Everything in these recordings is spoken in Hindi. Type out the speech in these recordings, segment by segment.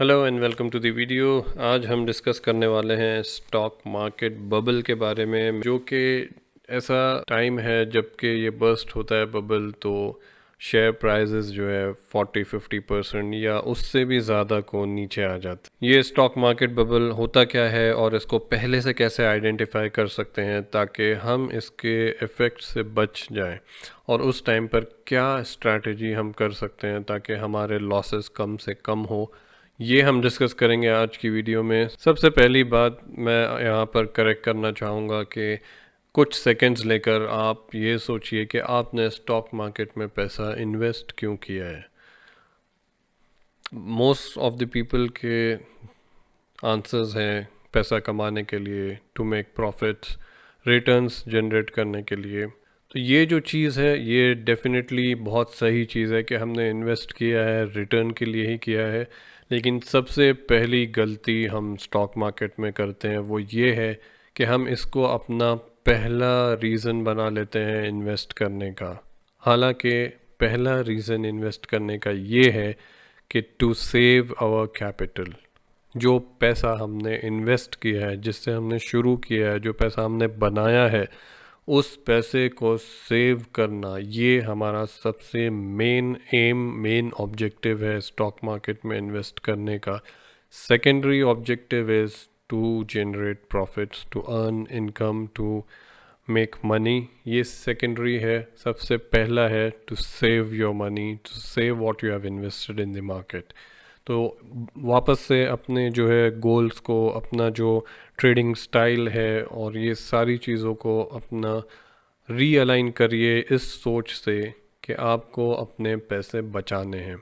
Hello and welcome to the video. आज हम डिस्कस करने वाले हैं स्टॉक मार्केट बबल के बारे में, जो कि ऐसा टाइम है जबकि ये बर्स्ट होता है बबल, तो शेयर प्राइसेस जो है 40-50% या उससे भी ज़्यादा को नीचे आ जाते हैं। ये स्टॉक मार्केट बबल होता क्या है और इसको पहले से कैसे आइडेंटिफाई कर सकते हैं ताकि हम इसके इफ़ेक्ट से बच जाएं, और उस टाइम पर क्या स्ट्रैटेजी हम कर सकते हैं ताकि हमारे लॉसेस कम से कम हो, ये हम डिस्कस करेंगे आज की वीडियो में। सबसे पहली बात मैं यहाँ पर करेक्ट करना चाहूँगा कि कुछ सेकंड्स लेकर आप ये सोचिए कि आपने स्टॉक मार्केट में पैसा इन्वेस्ट क्यों किया है। मोस्ट ऑफ द पीपल के आंसर्स हैं पैसा कमाने के लिए, to make profits, returns generate करने के लिए। तो ये जो चीज़ है ये डेफिनेटली बहुत सही चीज़ है कि हमने इन्वेस्ट किया है, रिटर्न के लिए ही किया है। लेकिन सबसे पहली गलती हम स्टॉक मार्केट में करते हैं वो ये है कि हम इसको अपना पहला रीज़न बना लेते हैं इन्वेस्ट करने का। हालांकि पहला रीज़न इन्वेस्ट करने का ये है कि टू सेव आवर कैपिटल। जो पैसा हमने इन्वेस्ट किया है, जिससे हमने शुरू किया है, जो पैसा हमने बनाया है, उस पैसे को सेव करना, ये हमारा सबसे मेन ऑब्जेक्टिव है स्टॉक मार्केट में इन्वेस्ट करने का। Secondary objective is to generate profits, to earn income, to make money. ये सेकेंडरी है। सबसे पहला है to save your money, to save what you have invested in the market. तो वापस से अपने जो है गोल्स को, अपना जो ट्रेडिंग स्टाइल है और ये सारी चीज़ों को अपना रीअलाइन करिए इस सोच से कि आपको अपने पैसे बचाने हैं।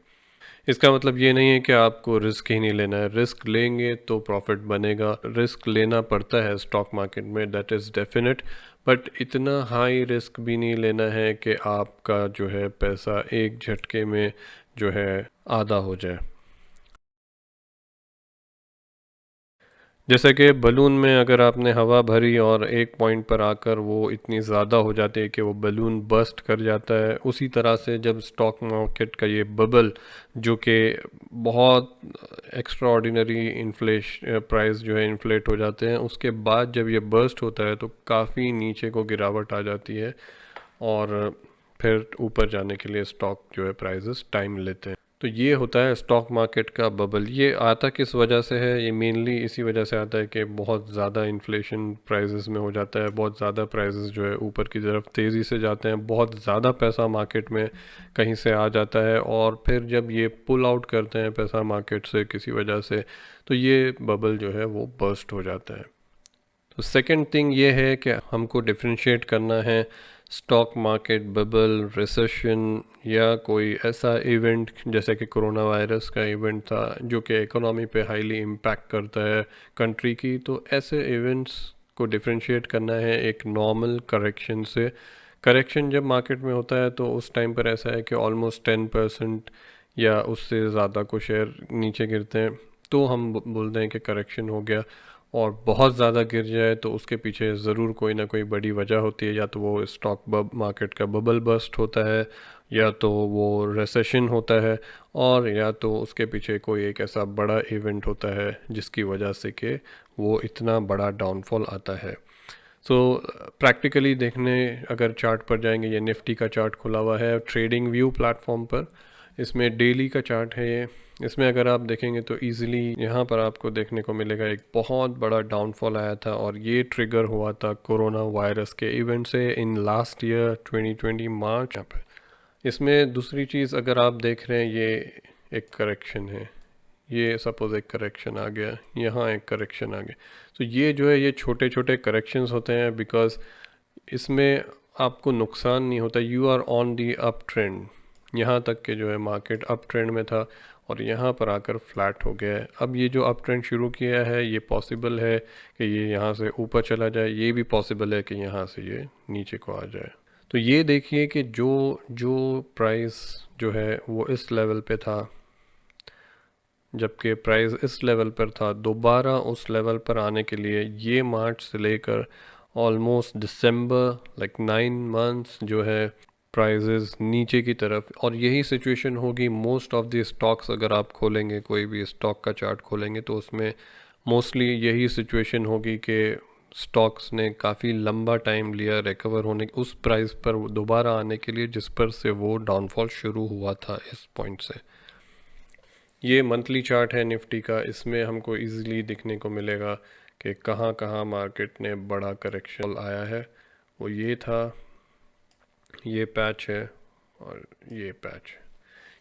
इसका मतलब ये नहीं है कि आपको रिस्क ही नहीं लेना है। रिस्क लेंगे तो प्रॉफिट बनेगा। रिस्क लेना पड़ता है स्टॉक मार्केट में, दैट इज़ डेफिनेट, बट इतना हाई रिस्क भी नहीं लेना है कि आपका जो है पैसा एक झटके में जो है आधा हो जाए। जैसे कि बलून में अगर आपने हवा भरी और एक पॉइंट पर आकर वो इतनी ज़्यादा हो जाती है कि वो बलून बर्स्ट कर जाता है, उसी तरह से जब स्टॉक मार्केट का ये बबल, जो कि बहुत एक्स्ट्रा ऑर्डिनरी इन्फ्लेशन प्राइस जो है इन्फ्लेट हो जाते हैं, उसके बाद जब ये बर्स्ट होता है तो काफ़ी नीचे को गिरावट आ जाती है और फिर ऊपर जाने के लिए स्टॉक जो है प्राइसेस टाइम लेते हैं। तो ये होता है स्टॉक मार्केट का बबल। ये आता किस वजह से है? ये मेनली इसी वजह से आता है कि बहुत ज़्यादा इन्फ्लेशन प्राइसेस में हो जाता है, बहुत ज़्यादा प्राइसेस जो है ऊपर की तरफ तेज़ी से जाते हैं, बहुत ज़्यादा पैसा मार्केट में कहीं से आ जाता है, और फिर जब ये पुल आउट करते हैं पैसा मार्केट से किसी वजह से, तो ये बबल जो है वो बर्स्ट हो जाता है। तो सेकंड थिंग ये है कि हमको डिफ्रेंशिएट करना है स्टॉक मार्केट बबल, रिसेशन या कोई ऐसा इवेंट जैसे कि कोरोना वायरस का इवेंट था जो कि इकोनॉमी पे हाईली इम्पैक्ट करता है कंट्री की। तो ऐसे इवेंट्स को डिफ्रेंशिएट करना है एक नॉर्मल करेक्शन से। करेक्शन जब मार्केट में होता है तो उस टाइम पर ऐसा है कि ऑलमोस्ट 10% या उससे ज़्यादा को शेयर नीचे गिरते हैं, तो हम बोलते हैं कि करेक्शन हो गया। और बहुत ज़्यादा गिर जाए तो उसके पीछे ज़रूर कोई ना कोई बड़ी वजह होती है, या तो वो स्टॉक मार्केट का बबल बस्ट होता है, या तो वो रिसेशन होता है, और या तो उसके पीछे कोई एक ऐसा बड़ा इवेंट होता है जिसकी वजह से कि वो इतना बड़ा डाउनफॉल आता है। सो प्रैक्टिकली देखने अगर चार्ट पर जाएंगे, ये निफ्टी का चार्ट खुला हुआ है ट्रेडिंग व्यू प्लेटफॉर्म पर, इसमें डेली का चार्ट है ये। इसमें अगर आप देखेंगे तो इजीली यहाँ पर आपको देखने को मिलेगा एक बहुत बड़ा डाउनफॉल आया था, और ये ट्रिगर हुआ था कोरोना वायरस के इवेंट से इन लास्ट ईयर 2020 मार्च। यहाँ पे इसमें दूसरी चीज़ अगर आप देख रहे हैं, ये एक करेक्शन है, ये सपोज एक करेक्शन आ गया, यहाँ एक करेक्शन आ गया। तो ये जो है ये छोटे छोटे करेक्शंस होते हैं, बिकॉज इसमें आपको नुकसान नहीं होता। You are on the up trend. यहाँ तक के जो है मार्केट अप ट्रेंड में था और यहाँ पर आकर फ्लैट हो गया है। अब ये जो अप ट्रेंड शुरू किया है, ये पॉसिबल है कि ये यहाँ से ऊपर चला जाए, ये भी पॉसिबल है कि यहाँ से ये नीचे को आ जाए। तो ये देखिए कि जो जो प्राइस जो है वो इस लेवल पे था, जबकि प्राइस इस लेवल पर था, दोबारा उस लेवल पर आने के लिए ये मार्च से लेकर ऑलमोस्ट दिसंबर, लाइक 9 मंथ्स जो है प्राइजेस नीचे की तरफ, और यही सिचुएशन होगी मोस्ट ऑफ द स्टॉक्स। अगर आप खोलेंगे कोई भी स्टॉक का चार्ट खोलेंगे तो उसमें मोस्टली यही सिचुएशन होगी कि स्टॉक्स ने काफ़ी लंबा टाइम लिया रिकवर होने, उस प्राइस पर दोबारा आने के लिए जिस पर से वो डाउनफॉल शुरू हुआ था इस पॉइंट से। ये मंथली चार्ट है निफ्टी का, इसमें हमको इजीली दिखने को मिलेगा कि कहाँ कहाँ मार्केट ने बड़ा करेक्शन आया है। वो ये था, ये पैच है और ये पैच।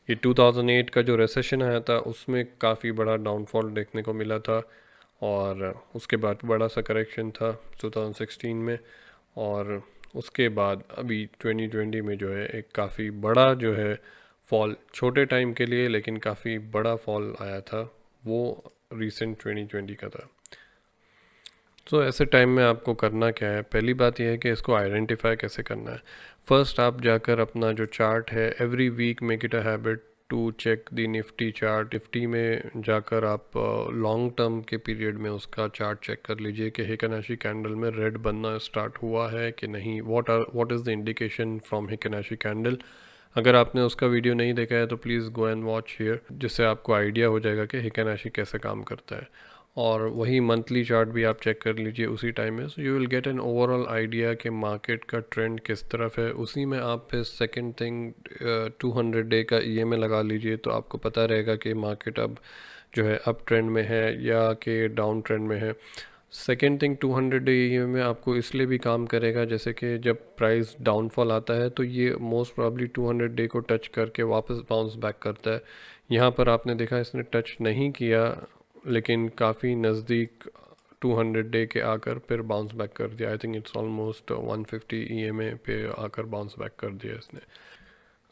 ये 2008 का जो रिसेशन आया था उसमें काफ़ी बड़ा डाउनफॉल देखने को मिला था, और उसके बाद बड़ा सा करेक्शन था 2016 में, और उसके बाद अभी 2020 में जो है एक काफ़ी बड़ा जो है फॉल, छोटे टाइम के लिए लेकिन काफ़ी बड़ा फॉल आया था, वो रिसेंट 2020 का था। तो ऐसे टाइम में आपको करना क्या है, पहली बात यह है कि इसको आइडेंटिफाई कैसे करना है। फर्स्ट आप जाकर अपना जो चार्ट है every week make it a habit to check the Nifty chart. Nifty में जाकर आप लॉन्ग टर्म के पीरियड में उसका चार्ट चेक कर लीजिए कि हिकेनाशी कैंडल में रेड बनना स्टार्ट हुआ है कि नहीं, what is the indication from Heikin Ashi candle. अगर आपने उसका वीडियो नहीं देखा है तो please go and watch here, जिससे आपको आइडिया हो जाएगा कि हिकेनाशी कैसे काम करता है। और वही मंथली चार्ट भी आप चेक कर लीजिए उसी टाइम में, so you will get an overall idea कि मार्केट का ट्रेंड किस तरफ है। उसी में आप फिर सेकंड थिंग 200 डे का ईएमए लगा लीजिए, तो आपको पता रहेगा कि मार्केट अब जो है अप ट्रेंड में है या कि डाउन ट्रेंड में है। सेकेंड थिंग 200 डे ईएमए आपको इसलिए भी काम करेगा, जैसे कि जब प्राइस डाउनफॉल आता है तो ये मोस्ट प्रॉब्ली 200 डे को टच करके वापस बाउंस बैक करता है। यहाँ पर आपने देखा इसने टच नहीं किया, लेकिन काफ़ी नज़दीक 200 डे के आकर फिर बाउंस बैक कर दिया। I think it's almost 150 EMA पे आकर बाउंस बैक कर दिया इसने।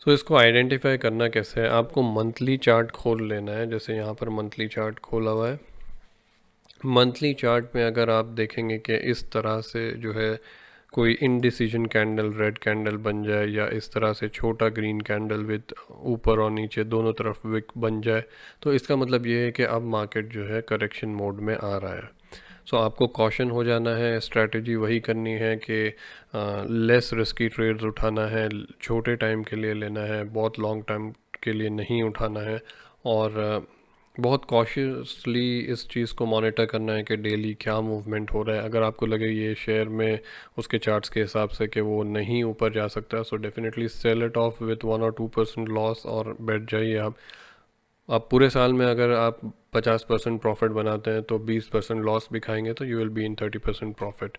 सो इसको आइडेंटिफाई करना कैसे है, आपको मंथली चार्ट खोल लेना है। जैसे यहाँ पर मंथली चार्ट खोला हुआ है, मंथली चार्ट में अगर आप देखेंगे कि इस तरह से जो है कोई इनडिसीजन कैंडल रेड कैंडल बन जाए, या इस तरह से छोटा ग्रीन कैंडल विद ऊपर और नीचे दोनों तरफ विक बन जाए, तो इसका मतलब ये है कि अब मार्केट जो है करेक्शन मोड में आ रहा है। सो आपको कॉशन हो जाना है, स्ट्रैटेजी वही करनी है कि लेस रिस्की ट्रेड्स उठाना है, छोटे टाइम के लिए लेना है, बहुत लॉन्ग टाइम के लिए नहीं उठाना है, और बहुत कॉशियसली इस चीज़ को मॉनिटर करना है कि डेली क्या मूवमेंट हो रहा है। अगर आपको लगे ये शेयर में उसके चार्ट्स के हिसाब से कि वो नहीं ऊपर जा सकता, so definitely sell it off with 1 और 2% लॉस और बैठ जाइए आप पूरे साल में अगर आप 50% प्रॉफिट बनाते हैं तो 20% लॉस भी खाएंगे तो you will be in 30% profit.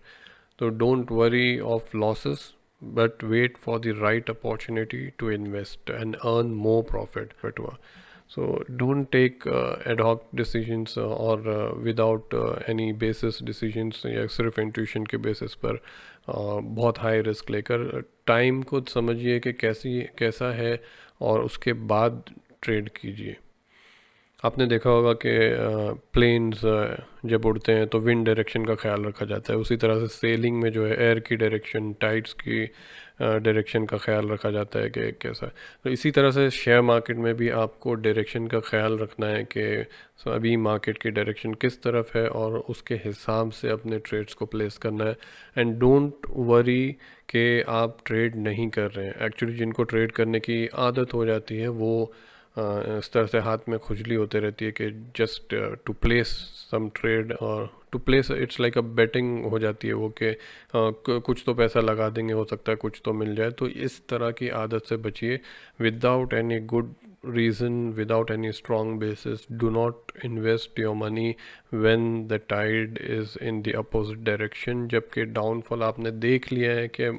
तो don't worry of losses, but wait for the right opportunity to invest and earn more profit. So don't take ad hoc decisions और without any basis decisions, या सिर्फ इंट्यूशन के बेसिस पर बहुत हाई रिस्क लेकर। टाइम को समझिए कि कैसा है और उसके बाद ट्रेड कीजिए। आपने देखा होगा कि प्लेन्स जब उड़ते हैं तो विंड डायरेक्शन का ख्याल रखा जाता है, उसी तरह से सेलिंग में जो है एयर की डायरेक्शन, टाइड्स की डायरेक्शन का ख्याल रखा जाता है कि कैसा है। तो इसी तरह से शेयर मार्केट में भी आपको डायरेक्शन का ख्याल रखना है कि अभी मार्केट की डायरेक्शन किस तरफ है और उसके हिसाब से अपने ट्रेड्स को प्लेस करना है। एंड डोंट वरी कि आप ट्रेड नहीं कर रहे हैं। एक्चुअली जिनको ट्रेड करने की आदत हो जाती है वो इस तरह से हाथ में खुजली होते रहती है कि just to place some trade, और to place it's like a betting हो जाती है वो कि कुछ तो पैसा लगा देंगे, हो सकता है कुछ तो मिल जाए। तो इस तरह की आदत से बचिए। Without any good reason, without any strong basis, do not invest your money when the tide is in the opposite direction. जबकि डाउनफॉल आपने देख लिया है कि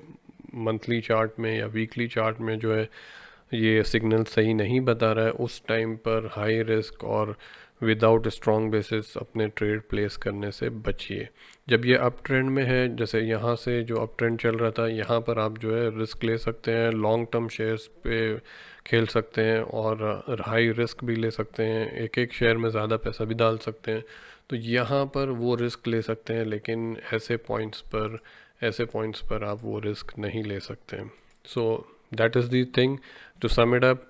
मंथली चार्ट में या वीकली चार्ट में जो है ये सिग्नल सही नहीं बता रहा है, उस टाइम पर हाई रिस्क और विदाउट स्ट्रॉन्ग बेसिस अपने ट्रेड प्लेस करने से बचिए। जब ये अप ट्रेंड में है, जैसे यहाँ से जो अप ट्रेंड चल रहा था, यहाँ पर आप जो है रिस्क ले सकते हैं, लॉन्ग टर्म शेयर्स पे खेल सकते हैं और हाई रिस्क भी ले सकते हैं, एक एक शेयर में ज़्यादा पैसा भी डाल सकते हैं। तो यहाँ पर वो रिस्क ले सकते हैं, लेकिन ऐसे पॉइंट्स पर आप वो रिस्क नहीं ले सकते हैं। So that is the thing. To sum it up,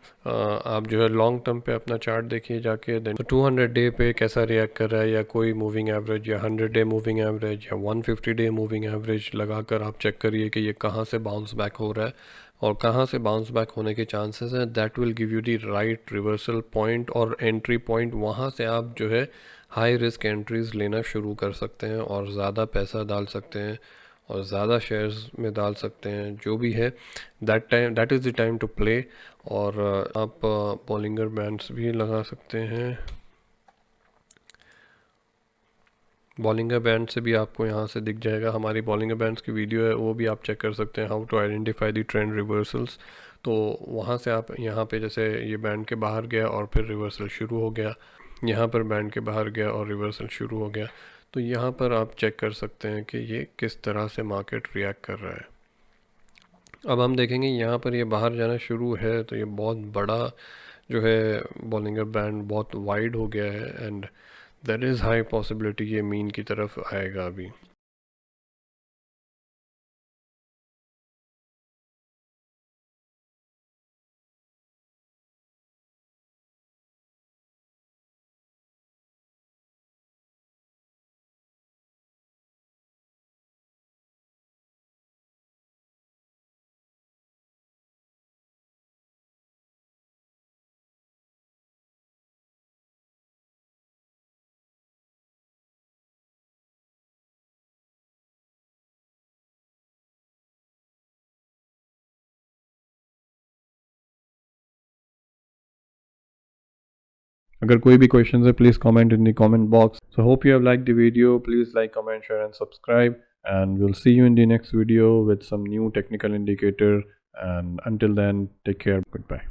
आप जो है लॉन्ग टर्म पे अपना चार्ट देखिए जाके, देन 200 डे पे कैसा रिएक्ट कर रहा है, या कोई मूविंग एवरेज, या 100 डे मूविंग एवरेज, या 150 डे मूविंग एवरेज लगाकर आप चेक करिए कि ये कहाँ से बाउंस बैक हो रहा है, और कहाँ से बाउंस बैक होने के चांसेस हैं, that will give you the right reversal point और एंट्री पॉइंट। वहाँ से आप जो है हाई रिस्क एंट्रीज लेना शुरू कर सकते हैं और ज़्यादा पैसा डाल सकते हैं और ज़्यादा शेयर्स में डाल सकते हैं, जो भी है that is the time to play. और आप बॉलिंगर बैंड्स भी लगा सकते हैं। बॉलिंगर बैंड से भी आपको यहाँ से दिख जाएगा, हमारी बॉलिंगर बैंड्स की वीडियो है, वो भी आप चेक कर सकते हैं, how to identify the trend reversals. तो वहाँ से आप यहाँ पे जैसे ये बैंड के बाहर गया और फिर रिवर्सल शुरू हो गया, यहाँ पर बैंड के बाहर गया और रिवर्सल शुरू हो गया, तो यहाँ पर आप चेक कर सकते हैं कि ये किस तरह से मार्केट रिएक्ट कर रहा है। अब हम देखेंगे यहाँ पर ये बाहर जाना शुरू है तो ये बहुत बड़ा जो है बॉलिंगर बैंड बहुत वाइड हो गया है and there is high possibility ये मीन की तरफ आएगा अभी। अगर कोई भी क्वेश्चन है please comment in the comment box. So hope you have like the video, please like comment share and subscribe and we'll see you in the next video with some new technical indicator, and until then take care, goodbye.